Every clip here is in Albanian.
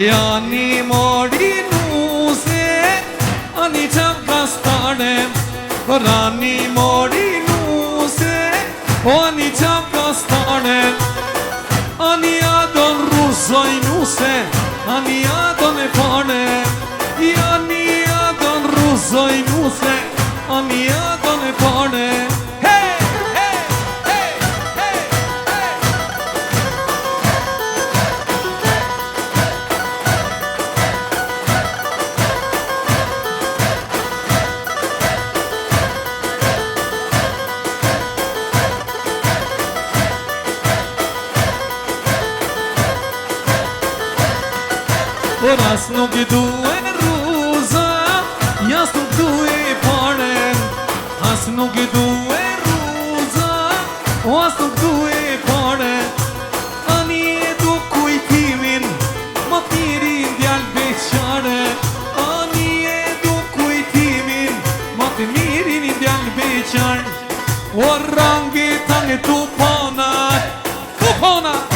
Jani mori nuse, ani qam kastane. Rani mori nuse, ani qam kastane. Ani adon ruzoj nuse, ani adon e pane. Jani adon ruzoj nuse, ani adon e pane. Por as nuk I duen ruza, jas nuk duen panen. As nuk I duen ruza, as nuk duen panen. Ani e du kujtimin, ma mirin djal beqare. Ani e du kujtimin, ma të mirin djal beqare. O rangi tange tu ponat, tu ponat.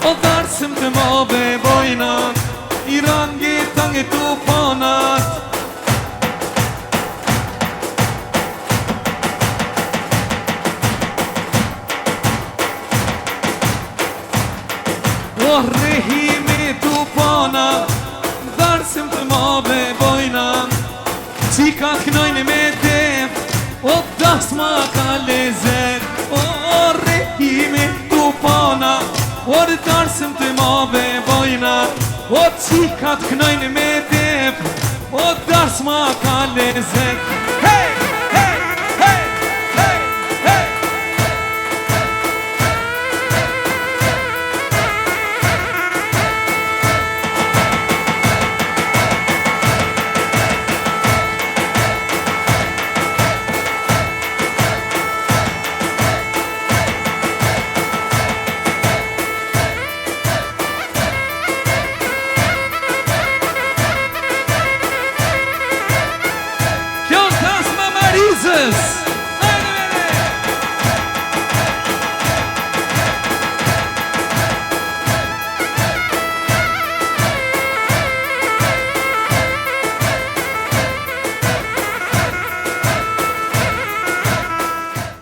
O darsim të mabe bojnat, I rangi tange tu ponat. O rehimi tu ponat, darsim të mabe bojnat. Qika knojnë me dep, o das ma ka lezet. O rehimi tu ponat, o darsim të mabe bojnat. O qikat knojnë me dep, o dars ma